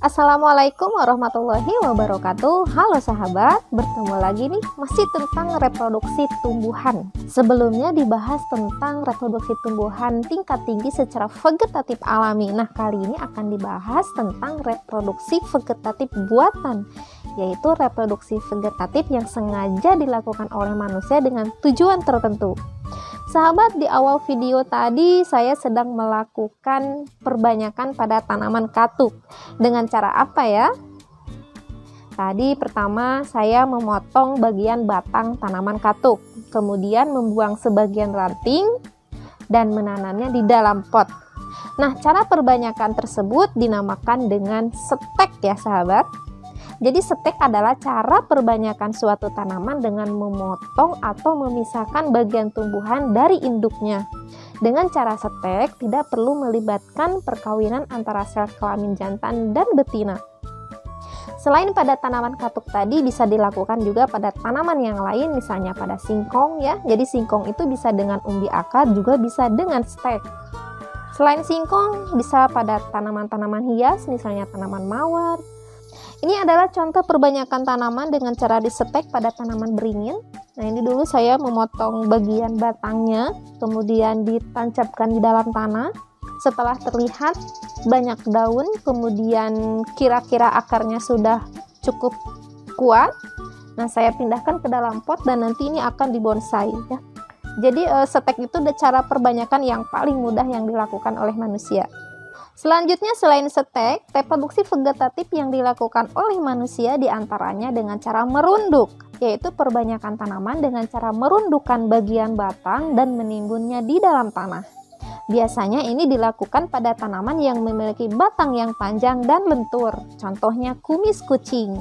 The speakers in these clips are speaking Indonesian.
Assalamualaikum warahmatullahi wabarakatuh. Halo sahabat, bertemu lagi nih masih tentang reproduksi tumbuhan. Sebelumnya dibahas tentang reproduksi tumbuhan tingkat tinggi secara vegetatif alami. Nah, kali ini akan dibahas tentang reproduksi vegetatif buatan, yaitu reproduksi vegetatif yang sengaja dilakukan oleh manusia dengan tujuan tertentu. Sahabat, di awal video tadi saya sedang melakukan perbanyakan pada tanaman katuk. Dengan cara apa ya? Tadi pertama saya memotong bagian batang tanaman katuk, kemudian membuang sebagian ranting dan menanamnya di dalam pot. Nah, cara perbanyakan tersebut dinamakan dengan stek ya sahabat. Jadi stek adalah cara perbanyakan suatu tanaman dengan memotong atau memisahkan bagian tumbuhan dari induknya. Dengan cara stek tidak perlu melibatkan perkawinan antara sel kelamin jantan dan betina. Selain pada tanaman katuk tadi, bisa dilakukan juga pada tanaman yang lain, misalnya pada singkong ya. Jadi singkong itu bisa dengan umbi akar, juga bisa dengan stek. Selain singkong, bisa pada tanaman-tanaman hias, misalnya tanaman mawar. Ini adalah contoh perbanyakan tanaman dengan cara disetek pada tanaman beringin. Nah, ini dulu saya memotong bagian batangnya, kemudian ditancapkan di dalam tanah. Setelah terlihat banyak daun, kemudian kira-kira akarnya sudah cukup kuat. Nah, saya pindahkan ke dalam pot dan nanti ini akan dibonsai ya. Jadi setek itu ada cara perbanyakan yang paling mudah yang dilakukan oleh manusia. Selanjutnya, selain stek, reproduksi vegetatif yang dilakukan oleh manusia diantaranya dengan cara merunduk, yaitu perbanyakan tanaman dengan cara merundukkan bagian batang dan menimbunnya di dalam tanah. Biasanya ini dilakukan pada tanaman yang memiliki batang yang panjang dan lentur, contohnya kumis kucing.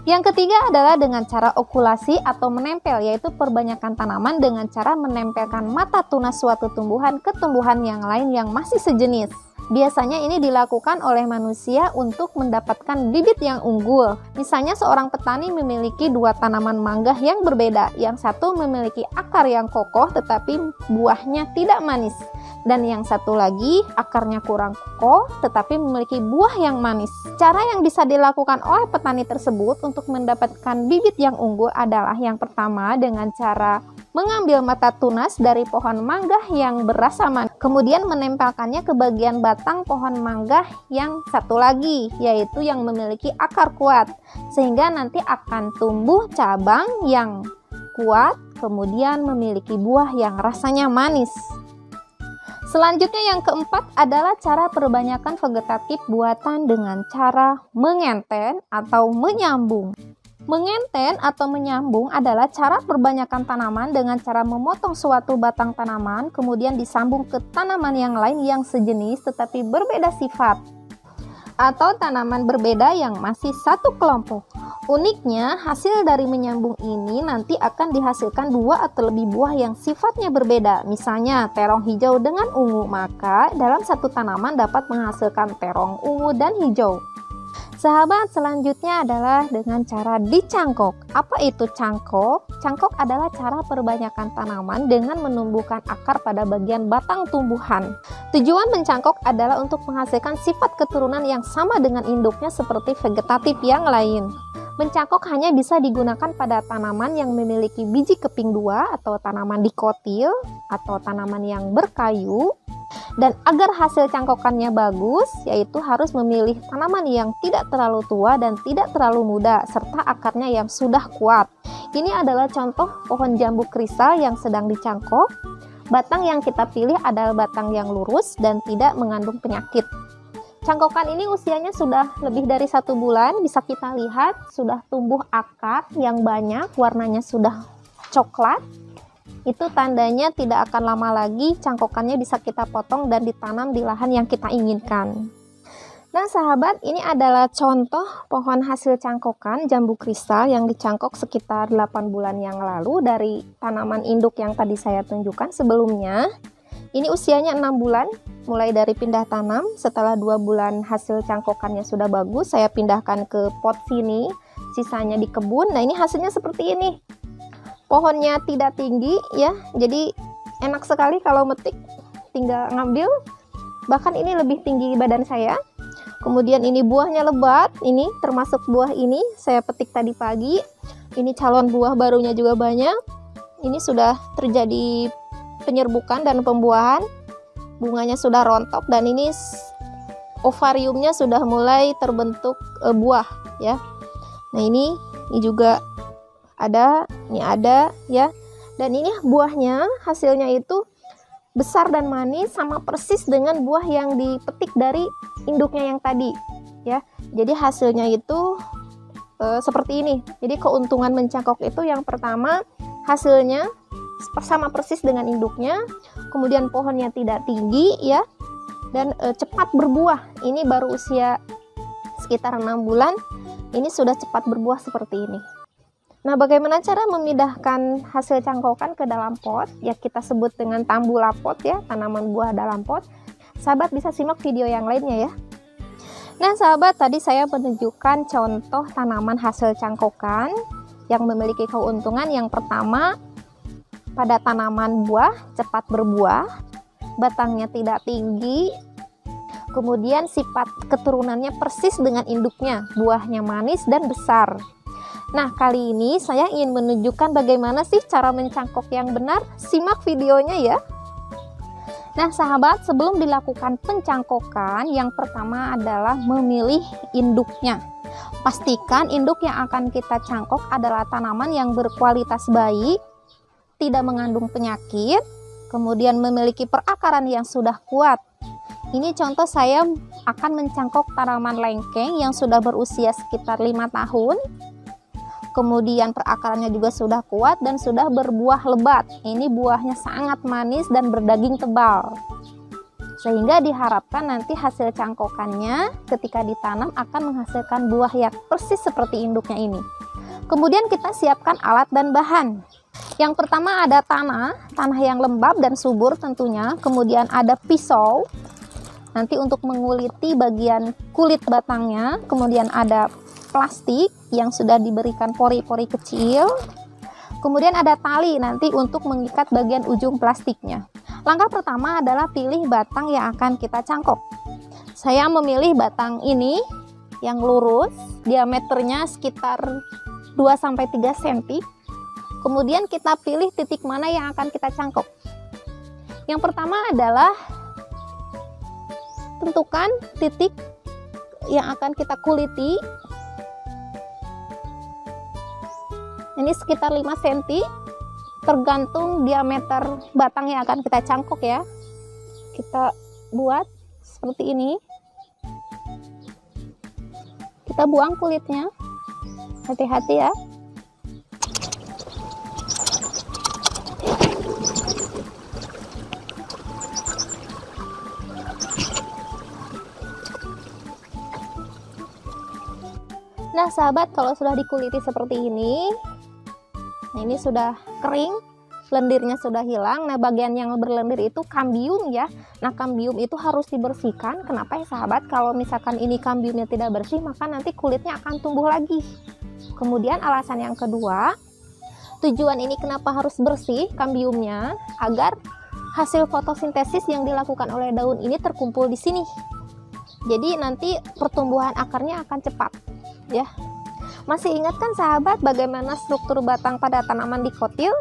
Yang ketiga adalah dengan cara okulasi atau menempel, yaitu perbanyakan tanaman dengan cara menempelkan mata tunas suatu tumbuhan ke tumbuhan yang lain yang masih sejenis. Biasanya ini dilakukan oleh manusia untuk mendapatkan bibit yang unggul. Misalnya seorang petani memiliki dua tanaman mangga yang berbeda. Yang satu memiliki akar yang kokoh tetapi buahnya tidak manis. Dan yang satu lagi akarnya kurang kokoh tetapi memiliki buah yang manis. Cara yang bisa dilakukan oleh petani tersebut untuk mendapatkan bibit yang unggul adalah yang pertama dengan cara mengambil mata tunas dari pohon mangga yang berasa manis, kemudian menempelkannya ke bagian batang pohon mangga yang satu lagi, yaitu yang memiliki akar kuat, sehingga nanti akan tumbuh cabang yang kuat, kemudian memiliki buah yang rasanya manis. Selanjutnya yang keempat adalah cara perbanyakan vegetatif buatan dengan cara mengenten atau menyambung. Mengenten atau menyambung adalah cara perbanyakan tanaman dengan cara memotong suatu batang tanaman kemudian disambung ke tanaman yang lain yang sejenis tetapi berbeda sifat, atau tanaman berbeda yang masih satu kelompok. Uniknya, hasil dari menyambung ini nanti akan dihasilkan dua atau lebih buah yang sifatnya berbeda. Misalnya terong hijau dengan ungu, maka dalam satu tanaman dapat menghasilkan terong ungu dan hijau. Sahabat, selanjutnya adalah dengan cara dicangkok. Apa itu cangkok? Cangkok adalah cara perbanyakan tanaman dengan menumbuhkan akar pada bagian batang tumbuhan. Tujuan mencangkok adalah untuk menghasilkan sifat keturunan yang sama dengan induknya seperti vegetatif yang lain. Mencangkok hanya bisa digunakan pada tanaman yang memiliki biji keping dua atau tanaman dikotil atau tanaman yang berkayu. Dan agar hasil cangkokannya bagus, yaitu harus memilih tanaman yang tidak terlalu tua dan tidak terlalu muda, serta akarnya yang sudah kuat. Ini adalah contoh pohon jambu kristal yang sedang dicangkok. Batang yang kita pilih adalah batang yang lurus dan tidak mengandung penyakit. Cangkokan ini usianya sudah lebih dari 1 bulan, bisa kita lihat sudah tumbuh akar yang banyak, warnanya sudah coklat. Itu tandanya tidak akan lama lagi cangkokannya bisa kita potong dan ditanam di lahan yang kita inginkan. Nah sahabat, ini adalah contoh pohon hasil cangkokan jambu kristal yang dicangkok sekitar 8 bulan yang lalu dari tanaman induk yang tadi saya tunjukkan sebelumnya. Ini usianya 6 bulan, mulai dari pindah tanam. Setelah 2 bulan hasil cangkokannya sudah bagus, saya pindahkan ke pot sini, sisanya di kebun. Nah, ini hasilnya seperti ini. Pohonnya tidak tinggi ya, jadi enak sekali kalau metik, tinggal ngambil. Bahkan ini lebih tinggi badan saya. Kemudian ini buahnya lebat, ini termasuk buah ini saya petik tadi pagi. Ini calon buah barunya juga banyak. Ini sudah terjadi penyerbukan dan pembuahan. Bunganya sudah rontok dan ini ovariumnya sudah mulai terbentuk buah ya. Nah, ini juga ada, ini ada ya. Dan ini buahnya hasilnya itu besar dan manis sama persis dengan buah yang dipetik dari induknya yang tadi ya. Jadi hasilnya itu seperti ini. Jadi keuntungan mencangkok itu yang pertama hasilnya sama persis dengan induknya, kemudian pohonnya tidak tinggi ya, dan cepat berbuah. Ini baru usia sekitar 6 bulan, ini sudah cepat berbuah seperti ini. Nah, bagaimana cara memindahkan hasil cangkokan ke dalam pot? Ya, kita sebut dengan tambula pot ya, tanaman buah dalam pot. Sahabat bisa simak video yang lainnya ya. Nah, sahabat, tadi saya menunjukkan contoh tanaman hasil cangkokan yang memiliki keuntungan. Yang pertama, pada tanaman buah cepat berbuah, batangnya tidak tinggi, kemudian sifat keturunannya persis dengan induknya, buahnya manis dan besar. Nah, kali ini saya ingin menunjukkan bagaimana sih cara mencangkok yang benar. Simak videonya ya. Nah, sahabat, sebelum dilakukan pencangkokan, yang pertama adalah memilih induknya. Pastikan induk yang akan kita cangkok adalah tanaman yang berkualitas baik, tidak mengandung penyakit, kemudian memiliki perakaran yang sudah kuat. Ini contoh saya akan mencangkok tanaman lengkeng yang sudah berusia sekitar 5 tahun. Kemudian perakarannya juga sudah kuat dan sudah berbuah lebat. Ini buahnya sangat manis dan berdaging tebal. Sehingga diharapkan nanti hasil cangkokannya ketika ditanam akan menghasilkan buah yang persis seperti induknya ini. Kemudian kita siapkan alat dan bahan. Yang pertama ada tanah yang lembab dan subur tentunya. Kemudian ada pisau, nanti untuk menguliti bagian kulit batangnya. Kemudian ada plastik yang sudah diberikan pori-pori kecil. Kemudian ada tali nanti untuk mengikat bagian ujung plastiknya. Langkah pertama adalah pilih batang yang akan kita cangkok. Saya memilih batang ini yang lurus, diameternya sekitar 2-3 cm. Kemudian kita pilih titik mana yang akan kita cangkok. Yang pertama adalah tentukan titik yang akan kita kuliti. Ini sekitar 5 cm, tergantung diameter batang yang akan kita cangkok ya. Kita buat seperti ini. Kita buang kulitnya, hati-hati ya. Nah, sahabat, kalau sudah dikuliti seperti ini, nah ini sudah kering, lendirnya sudah hilang. Nah, bagian yang berlendir itu kambium ya. Nah, kambium itu harus dibersihkan. Kenapa ya sahabat? Kalau misalkan ini kambiumnya tidak bersih, maka nanti kulitnya akan tumbuh lagi. Kemudian alasan yang kedua, tujuan ini kenapa harus bersih kambiumnya? Agar hasil fotosintesis yang dilakukan oleh daun ini terkumpul di sini. Jadi nanti pertumbuhan akarnya akan cepat ya. Masih ingat kan sahabat bagaimana struktur batang pada tanaman dikotil?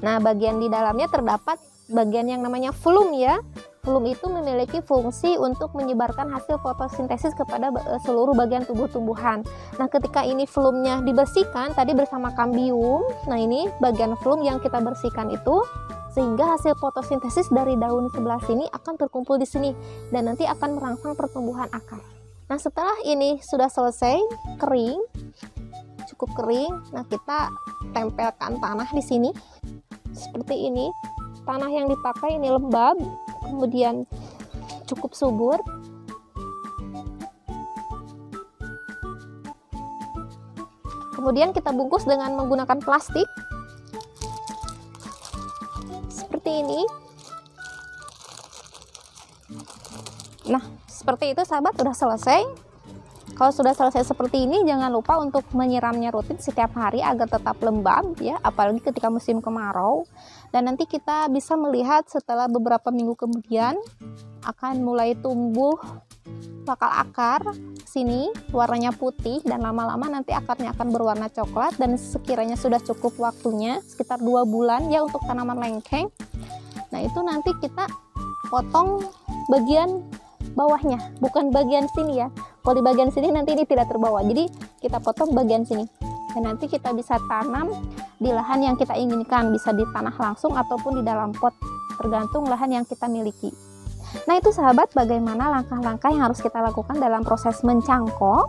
Nah, bagian di dalamnya terdapat bagian yang namanya fulum ya. Fulum itu memiliki fungsi untuk menyebarkan hasil fotosintesis kepada seluruh bagian tubuh tumbuhan. Nah, ketika ini fulumnya dibersihkan tadi bersama kambium, nah ini bagian fulum yang kita bersihkan itu, sehingga hasil fotosintesis dari daun sebelah sini akan terkumpul di sini dan nanti akan merangsang pertumbuhan akar. Nah, setelah ini sudah selesai kering, cukup kering, nah kita tempelkan tanah di sini seperti ini. Tanah yang dipakai ini lembab, kemudian cukup subur. Kemudian kita bungkus dengan menggunakan plastik seperti ini. Nah, seperti itu sahabat, sudah selesai. Kalau sudah selesai seperti ini, jangan lupa untuk menyiramnya rutin setiap hari agar tetap lembab ya, apalagi ketika musim kemarau. Dan nanti kita bisa melihat setelah beberapa minggu kemudian akan mulai tumbuh bakal akar sini warnanya putih, dan lama-lama nanti akarnya akan berwarna coklat. Dan sekiranya sudah cukup waktunya sekitar 2 bulan ya untuk tanaman lengkeng, nah itu nanti kita potong bagian bawahnya, bukan bagian sini ya. Kalau di bagian sini nanti ini tidak terbawa, jadi kita potong bagian sini, dan nanti kita bisa tanam di lahan yang kita inginkan, bisa di tanah langsung ataupun di dalam pot, tergantung lahan yang kita miliki. Nah itu sahabat, bagaimana langkah-langkah yang harus kita lakukan dalam proses mencangkok.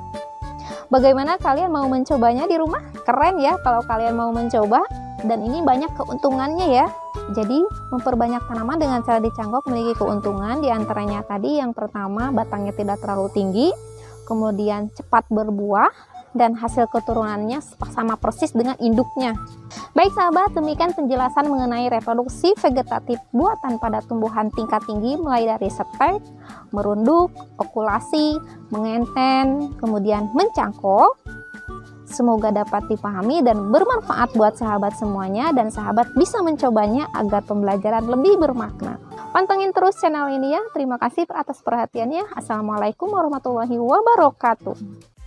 Bagaimana kalian mau mencobanya di rumah? Keren ya kalau kalian mau mencoba, dan ini banyak keuntungannya ya. Jadi memperbanyak tanaman dengan cara dicangkok memiliki keuntungan, diantaranya tadi yang pertama, batangnya tidak terlalu tinggi, kemudian cepat berbuah, dan hasil keturunannya sama persis dengan induknya. Baik sahabat, demikian penjelasan mengenai reproduksi vegetatif buatan pada tumbuhan tingkat tinggi, mulai dari stek, merunduk, okulasi, mengenten, kemudian mencangkok. Semoga dapat dipahami dan bermanfaat buat sahabat semuanya, dan sahabat bisa mencobanya agar pembelajaran lebih bermakna. Pantengin terus channel ini ya. Terima kasih atas perhatiannya. Assalamualaikum warahmatullahi wabarakatuh.